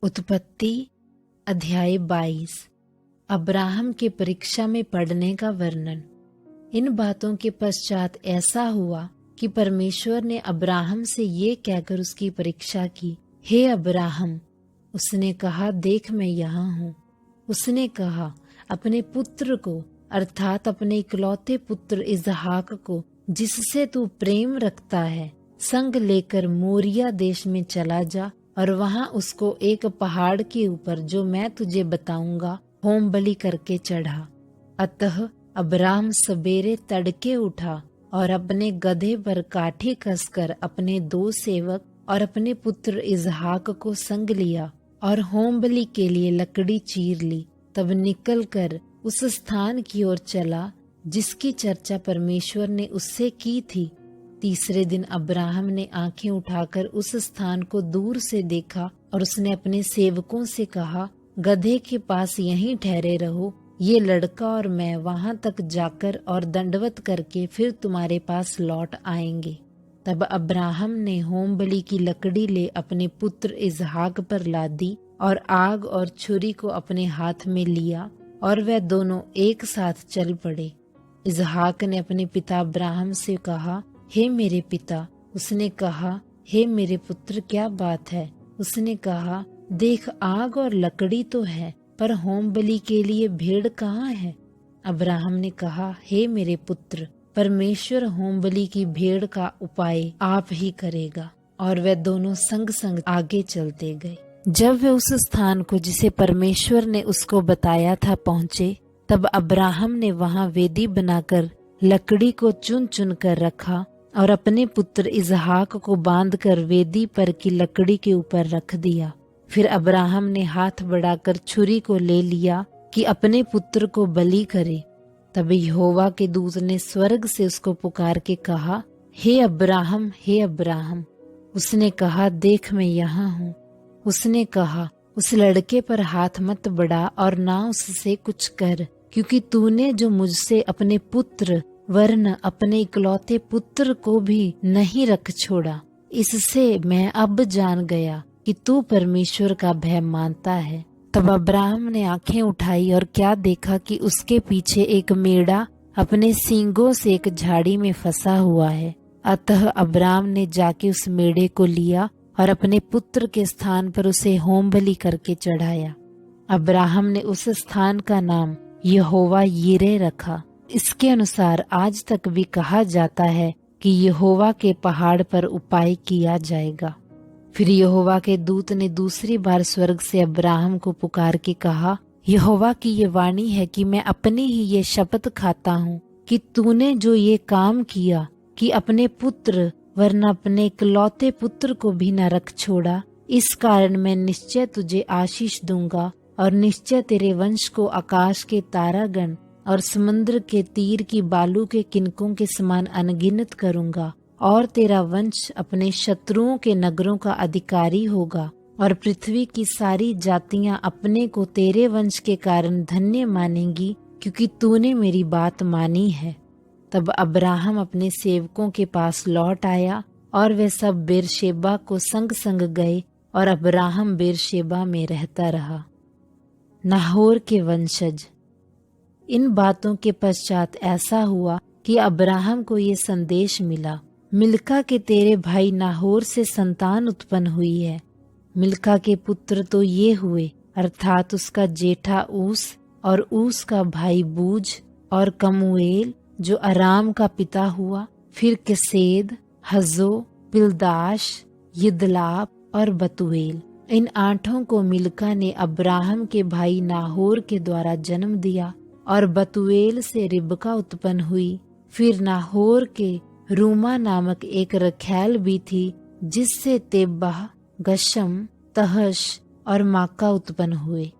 उत्पत्ति अध्याय 22। अब्राहम के परीक्षा में पड़ने का वर्णन। इन बातों के पश्चात ऐसा हुआ कि परमेश्वर ने अब्राहम से ये कहकर उसकी परीक्षा की, हे अब्राहम। उसने कहा, देख मैं यहाँ हूँ। उसने कहा, अपने पुत्र को अर्थात अपने इकलौते पुत्र इसहाक को, जिससे तू प्रेम रखता है, संग लेकर मोरिया देश में चला जा और वहां उसको एक पहाड़ के ऊपर, जो मैं तुझे बताऊंगा, होम बलि करके चढ़ा। अतः अब्राहम सवेरे तड़के उठा और अपने गधे पर काठी कसकर अपने 2 सेवक और अपने पुत्र इसहाक को संग लिया और होम बलि के लिए लकड़ी चीर ली। तब निकलकर उस स्थान की ओर चला जिसकी चर्चा परमेश्वर ने उससे की थी। तीसरे दिन अब्राहम ने आंखें उठाकर उस स्थान को दूर से देखा और उसने अपने सेवकों से कहा, गधे के पास यहीं ठहरे रहो, ये लड़का और मैं वहां तक जाकर और दंडवत करके फिर तुम्हारे पास लौट आएंगे। तब अब्राहम ने होम बलि की लकड़ी ले अपने पुत्र इसहाक पर लादी और आग और छुरी को अपने हाथ में लिया और वह दोनों एक साथ चल पड़े। इसहाक ने अपने पिता अब्राहम से कहा, हे मेरे पिता। उसने कहा, हे मेरे पुत्र, क्या बात है? उसने कहा, देख आग और लकड़ी तो है, पर होम बलि के लिए भेड़ कहाँ है? अब्राहम ने कहा, हे मेरे पुत्र, परमेश्वर होम बलि की भेड़ का उपाय आप ही करेगा। और वे दोनों संग संग आगे चलते गए। जब वे उस स्थान को जिसे परमेश्वर ने उसको बताया था पहुँचे, तब अब्राहम ने वहां वेदी बनाकर लकड़ी को चुन चुन कर रखा और अपने पुत्र इसहाक को बांधकर वेदी पर की लकड़ी के ऊपर रख दिया। फिर अब्राहम ने हाथ बढ़ाकर छुरी को ले लिया कि अपने पुत्र को बलि करे। तब यहोवा के दूत ने स्वर्ग से उसको पुकार के कहा, हे अब्राहम, हे अब्राहम। उसने कहा, देख मैं यहाँ हूँ। उसने कहा, उस लड़के पर हाथ मत बढ़ा और ना उससे कुछ कर, क्योंकि तूने जो मुझसे अपने पुत्र वरन अपने इकलौते पुत्र को भी नहीं रख छोड़ा। इससे मैं अब जान गया कि तू परमेश्वर का भय मानता है। तब अब्राहम ने आंखें उठाई और क्या देखा कि उसके पीछे एक मेढ़ा अपने सींगों से एक झाड़ी में फंसा हुआ है। अतः अब्राहम ने जाके उस मेढ़े को लिया और अपने पुत्र के स्थान पर उसे होम बलि करके चढ़ाया। अब्राहम ने उस स्थान का नाम यहोवा यिरे रखा। इसके अनुसार आज तक भी कहा जाता है कि यहोवा के पहाड़ पर उपाय किया जाएगा। फिर यहोवा के दूत ने दूसरी बार स्वर्ग से अब्राहम को पुकार के कहा, यहोवा की ये वाणी है कि मैं अपनी ही ये शपथ खाता हूँ कि तूने जो ये काम किया कि अपने पुत्र वरना अपने इकलौते पुत्र को भी न रख छोड़ा, इस कारण मैं निश्चय तुझे आशीष दूंगा और निश्चय तेरे वंश को आकाश के तारागण और समुद्र के तीर की बालू के किनकों के समान अनगिनत करूंगा। और तेरा वंश अपने शत्रुओं के नगरों का अधिकारी होगा और पृथ्वी की सारी जातियां अपने को तेरे वंश के कारण धन्य मानेंगी, क्योंकि तूने मेरी बात मानी है। तब अब्राहम अपने सेवकों के पास लौट आया और वे सब बेरशेबा को संग संग गए और अब्राहम बेरशेबा में रहता रहा। नाहोर के वंशज। इन बातों के पश्चात ऐसा हुआ कि अब्राहम को ये संदेश मिला, मिल्का के तेरे भाई नाहोर से संतान उत्पन्न हुई है। मिल्का के पुत्र तो ये हुए, अर्थात उसका जेठा ऊस और ऊस का भाई बूज और कमुएल जो अराम का पिता हुआ, फिर केसेद, हजो, पिलदाश, यिदलाप और बतुएल। इन 8 को मिल्का ने अब्राहम के भाई नाहोर के द्वारा जन्म दिया और बतुएल से रिबका उत्पन्न हुई। फिर नाहोर के रूमा नामक एक रखैल भी थी, जिससे तेबाह, गशम, तहश और माका उत्पन्न हुए।